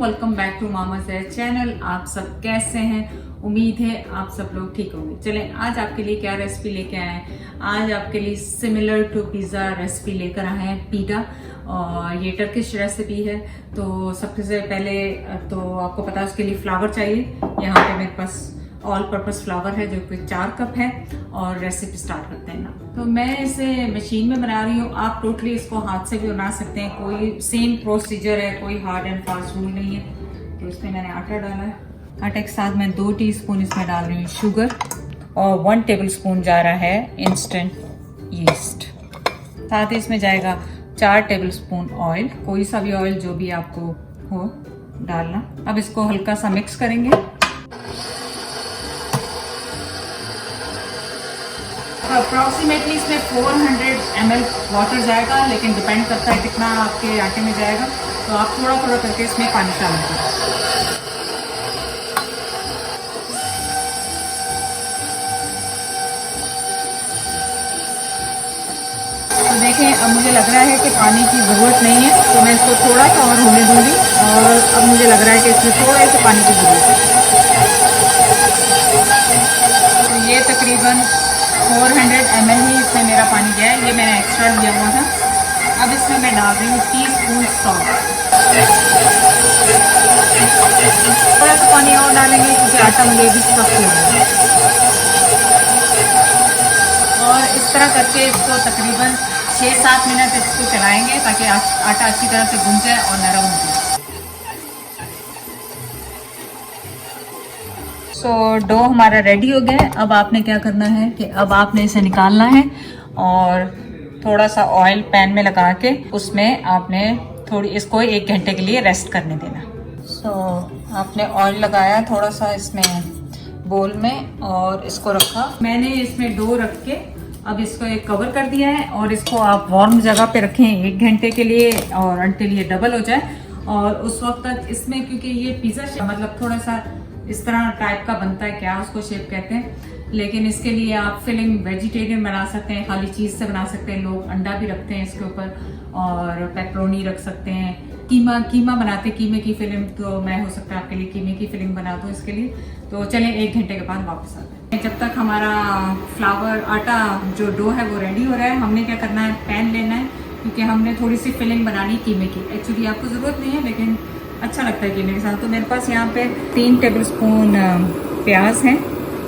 Welcome back to मामा ज़हर channel. आप सब कैसे हैं? उम्मीद है आप सब लोग ठीक होंगे। चलें आज आपके लिए क्या रेसिपी लेके आए हैं। आज आपके लिए सिमिलर टू पिज़्ज़ा रेसिपी लेकर आए हैं, पीटा। और ये टर्किश रेसिपी है। तो सबसे पहले तो आपको पता है उसके लिए फ्लावर चाहिए। यहाँ पे मेरे पास ऑल पर्पस फ्लावर है जो कि 4 कप है। और रेसिपी स्टार्ट करते हैं ना। तो मैं इसे मशीन में बना रही हूँ। आप टोटली इसको हाथ से भी बना सकते हैं, कोई सेम प्रोसीजर है, कोई हार्ड एंड फास्ट रूल नहीं है। तो इसमें मैंने आटा डाला है। आटे के साथ मैं 2 टीस्पून इसमें डाल रही हूँ शुगर और 1 टेबलस्पून जा रहा है इंस्टेंट यीस्ट। साथ ही इसमें जाएगा 4 टेबलस्पून ऑयल, कोई सा भी ऑयल जो भी आपको हो डालना। अब इसको हल्का सा मिक्स करेंगे। अप्रॉक्सीमेटली इसमें 400 ml वाटर जाएगा, लेकिन डिपेंड करता है कितना आपके आटे में जाएगा। तो आप थोड़ा थोड़ा करके इसमें पानी डालेंगे। तो देखें, अब मुझे लग रहा है कि पानी की ज़रूरत नहीं है, तो मैं इसको थोड़ा सा और होने दूंगी। और अब मुझे लग रहा है कि इसमें थोड़ा सा पानी की ज़रूरत है। तो ये तकरीबन 400 ml ही इसमें मेरा पानी गया है। ये मैंने एक्स्ट्रा लिया हुआ था। अब इसमें मैं डाल रही हूँ टीस्पून सॉल्ट। थोड़ा सा पानी और डालेंगे क्योंकि आटा मुझे भी सख्त हो गया। और इस तरह करके इसको तकरीबन 6-7 मिनट इसको चलाएंगे ताकि आटा अच्छी तरह से भुन जाए और नरम हो जाए। सो डो हमारा रेडी हो गया है। अब आपने क्या करना है कि अब आपने इसे निकालना है और थोड़ा सा ऑयल पैन में लगा के उसमें आपने थोड़ी इसको 1 घंटे के लिए रेस्ट करने देना। सो आपने ऑयल लगाया थोड़ा सा इसमें बोल में और इसको रखा। मैंने इसमें डो रख के अब इसको एक कवर कर दिया है और इसको आप वार्म जगह पे रखें 1 घंटे के लिए और अंटिल ये डबल हो जाए। और उस वक्त तक इसमें, क्योंकि ये पिज़्ज़ा मतलब थोड़ा सा इस तरह टाइप का बनता है, क्या उसको शेप कहते हैं, लेकिन इसके लिए आप फिलिंग वेजिटेरियन बना सकते हैं, खाली चीज़ से बना सकते हैं। लोग अंडा भी रखते हैं इसके ऊपर और पेपरोनी रख सकते हैं। कीमा बनाते, कीमे की फिलिंग, तो मैं हो सकता है आपके लिए कीमे की फिलिंग बना दूँ इसके लिए। तो चलें 1 घंटे के बाद वापस आते हैं। जब तक हमारा फ्लावर आटा जो डो है वो रेडी हो रहा है, हमने क्या करना है, पैन लेना है क्योंकि हमने थोड़ी सी फिलिंग बनानी कीमे की। एक्चुअली आपको ज़रूरत नहीं है लेकिन अच्छा लगता है कीमे के साथ। तो मेरे पास यहाँ पे 3 टेबलस्पून प्याज है।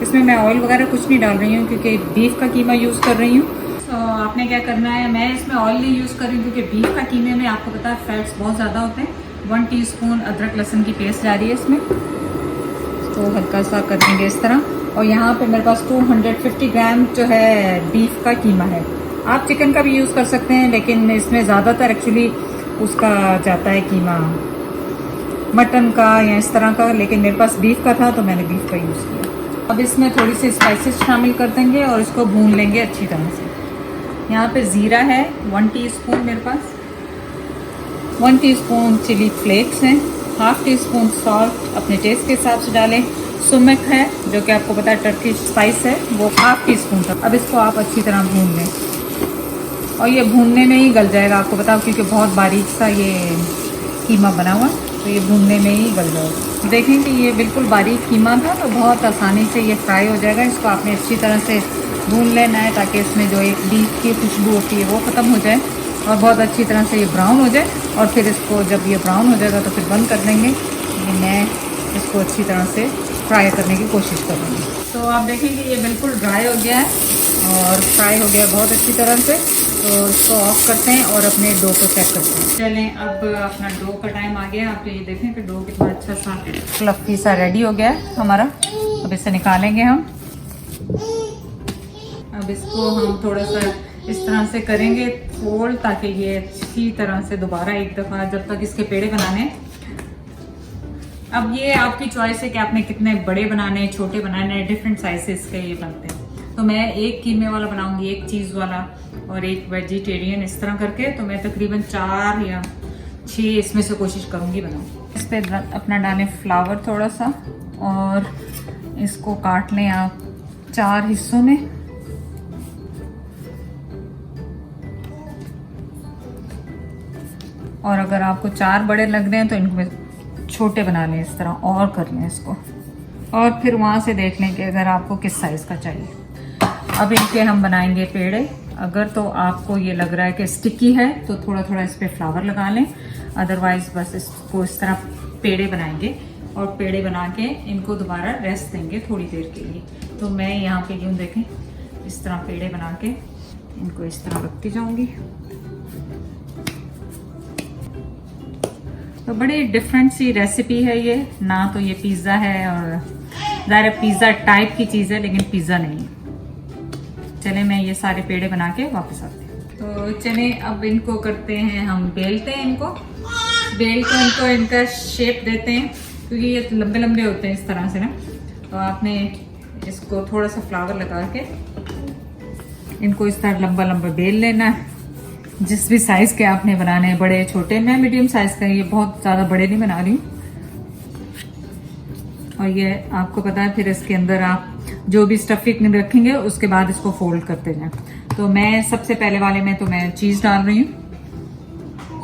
इसमें मैं ऑयल वगैरह कुछ नहीं डाल रही हूँ क्योंकि बीफ का कीमा यूज़ कर रही हूँ। तो आपने क्या करना है, मैं इसमें ऑयल नहीं यूज़ कर रही हूँ क्योंकि बीफ का कीमे में आपको पता है फैट्स बहुत ज़्यादा होते हैं। 1 टीस्पून अदरक लहसुन की पेस्ट जा रही है इसमें। तो हल्का सा कर देंगे इस तरह। और यहाँ पे मेरे पास 250 ग्राम जो है बीफ का कीमा है। आप चिकन का भी यूज़ कर सकते हैं लेकिन इसमें ज़्यादातर एक्चुअली उसका जाता है कीमा मटन का या इस तरह का, लेकिन मेरे पास बीफ का था तो मैंने बीफ का यूज़ किया। अब इसमें थोड़ी सी स्पाइसेस शामिल कर देंगे और इसको भून लेंगे अच्छी तरह से। यहाँ पे ज़ीरा है 1 टीस्पून मेरे पास, 1 टीस्पून चिली फ्लेक्स हैं, 1/2 टीस्पून सॉल्ट अपने टेस्ट के हिसाब से डालें। सुमक है जो कि आपको पता है टर्किश स्पाइस है, वो 1/2 टीस्पून तक। अब इसको आप अच्छी तरह भून लें और ये भूनने में ही गल जाएगा, आपको बताओ, क्योंकि बहुत बारीक सा ये कीमा बना हुआ, तो ये भूनने में ही गल जाएगा। देखें कि ये बिल्कुल बारीक कीमा था तो बहुत आसानी से ये फ्राई हो जाएगा। इसको आपने अच्छी तरह से भून लेना है ताकि इसमें जो एक बीफ की खुशबू होती है वो ख़त्म हो जाए और बहुत अच्छी तरह से ये ब्राउन हो जाए। और फिर इसको जब ये ब्राउन हो जाएगा तो फिर बंद कर देंगे। मैं इसको अच्छी तरह से फ्राई करने की कोशिश करूँगी। तो आप देखेंगे ये बिल्कुल ड्राई हो गया है और फ्राई हो गया बहुत अच्छी तरह से। तो इसको ऑफ करते हैं और अपने डो को चेक करते हैं। चलें अब अपना डो का टाइम आ गया। आप ये देखें कि डो कितना अच्छा सा फ्लफी सा रेडी हो गया है हमारा। अब इसे निकालेंगे हम। अब इसको हम थोड़ा सा इस तरह से करेंगे फोल्ड ताकि ये अच्छी तरह से दोबारा एक दफ़ा, जब तक इसके पेड़े बनाने। अब ये आपकी चॉइस है कि आपने कितने बड़े बनाने, छोटे बनाने, डिफरेंट साइजेस के ये बनते हैं। तो मैं एक कीमे वाला बनाऊंगी, एक चीज़ वाला और एक वेजिटेरियन, इस तरह करके। तो मैं तकरीबन 4 या 6 इसमें से कोशिश करूंगी बनाऊँ। इस पर अपना डालें फ्लावर थोड़ा सा और इसको काट लें आप 4 हिस्सों में। और अगर आपको 4 बड़े लग रहे हैं तो इनमें छोटे बना लें इस तरह और कर लें इसको, और फिर वहाँ से देख लें कि अगर आपको किस साइज़ का चाहिए। अब इनके हम बनाएंगे पेड़े। अगर तो आपको ये लग रहा है कि स्टिकी है तो थोड़ा थोड़ा इस पर फ्लावर लगा लें, अदरवाइज बस इसको इस तरह पेड़े बनाएंगे और पेड़े बना के इनको दोबारा रेस्ट देंगे थोड़ी देर के लिए। तो मैं यहाँ पे यूँ देखें इस तरह पेड़े बना के इनको इस तरह रखती जाऊँगी। तो बड़ी डिफरेंट सी रेसिपी है ये, ना तो ये पिज़्ज़ा है और ज़ाहिर पिज़्ज़ा टाइप की चीज़ है लेकिन पिज़्ज़ा नहीं है। चले मैं ये सारे पेड़े बना के वापस आते हैं। तो चले अब इनको करते हैं, हम बेलते हैं इनको, बेल के इनको इनका शेप देते हैं क्योंकि ये लंबे लंबे होते हैं इस तरह से ना। तो आपने इसको थोड़ा सा फ्लावर लगा के इनको इस तरह लंबा लंबा बेल लेना है, जिस भी साइज़ के आपने बनाने हैं, बड़े छोटे। मैं मीडियम साइज़ का, ये बहुत ज़्यादा बड़े नहीं बना रही हूँ। और ये आपको पता है फिर इसके अंदर आप जो भी स्टफिंग रखेंगे उसके बाद इसको फोल्ड करते जाएं। तो मैं सबसे पहले वाले में तो मैं चीज़ डाल रही हूँ।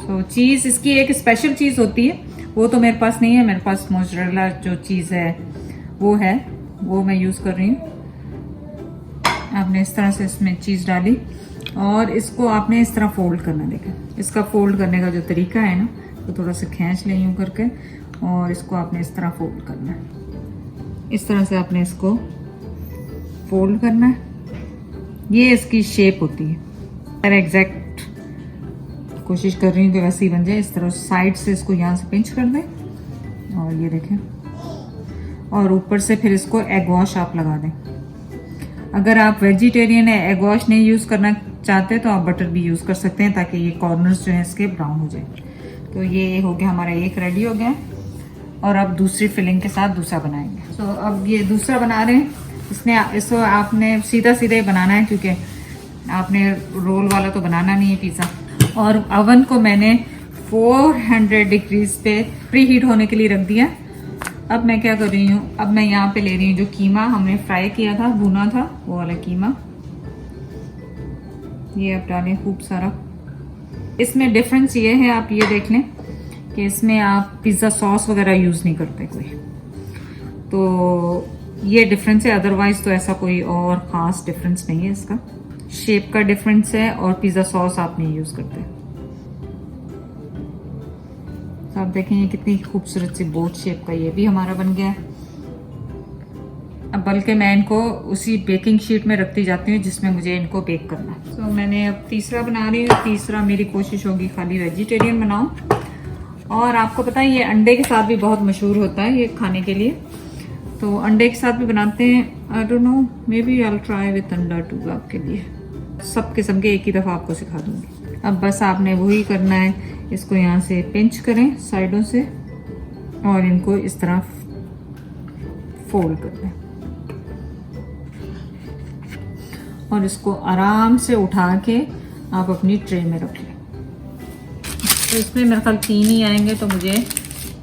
तो चीज़ इसकी एक स्पेशल चीज़ होती है, वो तो मेरे पास नहीं है। मेरे पास मोज़रेला जो चीज़ है वो है, वो मैं यूज़ कर रही हूँ। आपने इस तरह से इसमें चीज़ डाली और इसको आपने इस तरह फोल्ड करना। देखें इसका फोल्ड करने का जो तरीका है ना, तो थोड़ा सा खींच लें यूँ करके और इसको आपने इस तरह फोल्ड करना है। इस तरह से आपने इसको फोल्ड करना है। ये इसकी शेप होती है। मैं एग्जैक्ट कोशिश कर रही हूँ कि वैसे ही बन जाए। इस तरह साइड से इसको यहाँ से पिंच कर दें और ये देखें, और ऊपर से फिर इसको एग वॉश आप लगा दें। अगर आप वेजिटेरियन है, एग वॉश नहीं यूज़ करना चाहते तो आप बटर भी यूज़ कर सकते हैं ताकि ये कॉर्नर्स जो हैं इसके ब्राउन हो जाए। तो ये हो गया हमारा एक रेडी हो गया, और अब दूसरी फिलिंग के साथ दूसरा बनाएंगे। तो अब ये दूसरा बना रहे हैं। इसको आपने सीधा सीधा ही बनाना है क्योंकि आपने रोल वाला तो बनाना नहीं है पिज़्ज़ा। और अवन को मैंने 400 डिग्रीज पे प्री हीट होने के लिए रख दिया। अब मैं क्या कर रही हूँ, अब मैं यहाँ पे ले रही हूँ जो कीमा हमने फ्राई किया था, भुना था, वो वाला कीमा। ये आप डालें खूब सारा। इसमें डिफरेंस ये है, आप ये देख लें कि इसमें आप पिज़्ज़ा सॉस वगैरह यूज़ नहीं करते कोई, तो ये डिफरेंस है। अदरवाइज तो ऐसा कोई और ख़ास डिफरेंस नहीं है। इसका शेप का डिफरेंस है और पिज़्ज़ा सॉस आप नहीं यूज़ करते। तो आप देखें ये कितनी खूबसूरत सी बोट शेप का ये भी हमारा बन गया है। अब बल्कि मैं इनको उसी बेकिंग शीट में रखती जाती हूँ जिसमें मुझे इनको बेक करना है। तो मैंने अब तीसरा बना रही हूँ। तीसरा मेरी कोशिश होगी खाली वेजिटेरियन बनाऊँ। और आपको पता है ये अंडे के साथ भी बहुत मशहूर होता है ये खाने के लिए, तो अंडे के साथ भी बनाते हैं। I don't know, maybe I will try with अंडा टू। आपके लिए सब किस्म के एक ही दफ़ा आपको सिखा दूंगी। अब बस आपने वही करना है, इसको यहाँ से पिंच करें साइडों से और इनको इस तरह फोल्ड कर दें और इसको आराम से उठा के आप अपनी ट्रे में रख लें। तो इसमें मेरे ख्याल 3 ही आएंगे, तो मुझे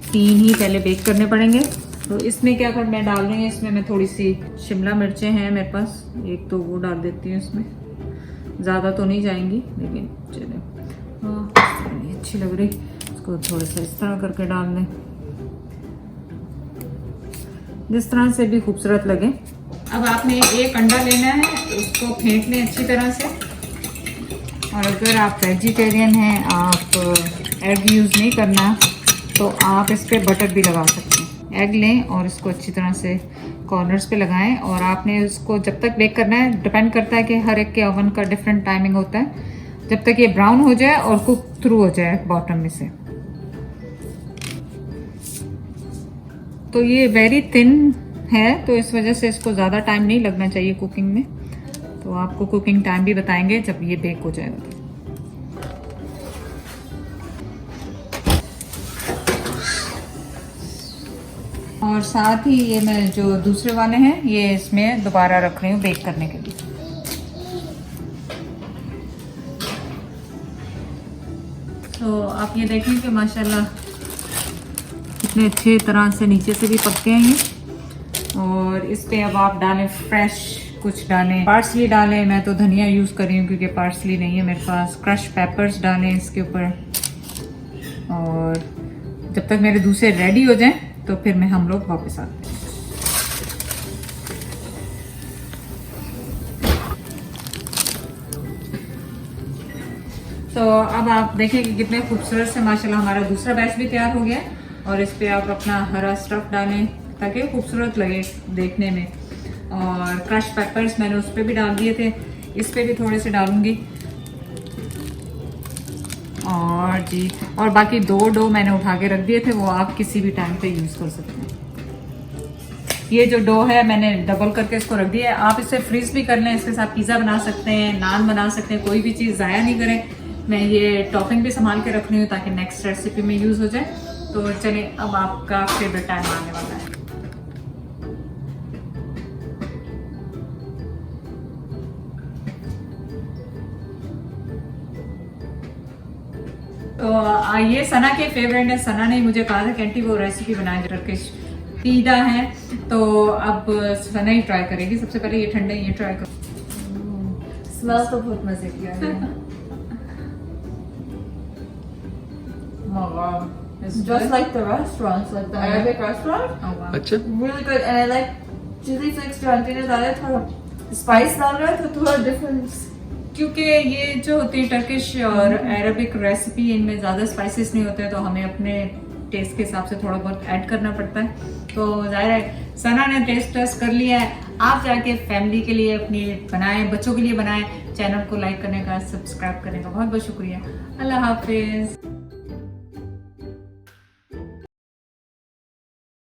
3 ही पहले बेक करने पड़ेंगे। तो इसमें क्या कर मैं डाल रही हूँ, इसमें मैं थोड़ी सी शिमला मिर्चें हैं मेरे पास, एक तो वो डाल देती हूँ इसमें। ज़्यादा तो नहीं जाएंगी लेकिन चले, हाँ अच्छी लग रही। इसको थोड़ा सा इस तरह करके डाल दें, जिस तरह से भी खूबसूरत लगे। अब आपने एक अंडा लेना है, उसको फेंट लें अच्छी तरह से। और अगर आप वेजिटेरियन हैं, आप एग यूज़ नहीं करना, तो आप इस पर बटर भी लगा सकते हैं। एग लें और इसको अच्छी तरह से कॉर्नर्स पे लगाएं और आपने इसको जब तक बेक करना है, डिपेंड करता है कि हर एक के ओवन का डिफरेंट टाइमिंग होता है, जब तक ये ब्राउन हो जाए और कुक थ्रू हो जाए बॉटम में से। तो ये वेरी थिन है तो इस वजह से इसको ज़्यादा टाइम नहीं लगना चाहिए कुकिंग में। तो आपको कुकिंग टाइम भी बताएंगे जब ये बेक हो जाएगा। और साथ ही ये मैं जो दूसरे वाले हैं ये इसमें दोबारा रख रही हूँ बेक करने के लिए। तो आप ये देखें कि माशाल्लाह कितने अच्छे तरह से नीचे से भी पकते हैं ये। और इस पे अब आप डालें फ्रेश कुछ डालें, पार्सली डालें। मैं तो धनिया यूज़ कर रही हूँ क्योंकि पार्सली नहीं है मेरे पास। क्रश पेपर्स डालें इसके ऊपर और जब तक मेरे दूसरे रेडी हो जाएं तो फिर मैं हम लोग वापस आते हैं। तो अब आप देखें कि कितने खूबसूरत से माशाल्लाह हमारा दूसरा बैच भी तैयार हो गया है। और इस पे आप अपना हरा स्टफ डालें ताकि खूबसूरत लगे देखने में। और क्रश पेपर्स मैंने उस पर भी डाल दिए थे, इस पे भी थोड़े से डालूंगी। और जी, और बाकी 2 डो मैंने उठा के रख दिए थे, वो आप किसी भी टाइम पे यूज़ कर सकते हैं। ये जो डो है मैंने डबल करके इसको रख दिया है। आप इसे फ्रीज भी कर लें, इसके साथ पिज़्ज़ा बना सकते हैं, नान बना सकते हैं, कोई भी चीज़ ज़ाया नहीं करें। मैं ये टॉपिंग भी संभाल के रख रही हूँ ताकि नेक्स्ट रेसिपी में यूज़ हो जाए। तो चलिए अब आपका फेवरेट टाइम आने वाला है। तो ये सना के फेवरेट है। सना ने मुझे कहा था कि आंटी वो रेसिपी बनाए टर्किश पीज़ा है, तो अब सना ही ट्राई करेगी। सबसे पहले ये ठंडे ये ट्राई कर। स्मेल तो बहुत मजे की आ रही है। Oh wow. It's Just good. like the restaurants, like the Arabic restaurant. Oh wow. अच्छा, Really good, and I like chili flakes जो आंटी ने डाला है, थोड़ा स्पाइस डाल रहा है तो थोड़ा डिफरेंस। क्योंकि ये जो होती है टर्किश और अरबिक रेसिपी, इनमें ज़्यादा स्पाइसेस नहीं होते, तो हमें अपने टेस्ट के हिसाब से थोड़ा बहुत ऐड करना पड़ता है। तो जाहिर है सना ने टेस्ट कर लिया है। आप जाके फैमिली के लिए अपनी बनाएं, बच्चों के लिए बनाएं। चैनल को लाइक करने का, सब्सक्राइब करने का बहुत बहुत शुक्रिया। अल्लाह हाफिज़।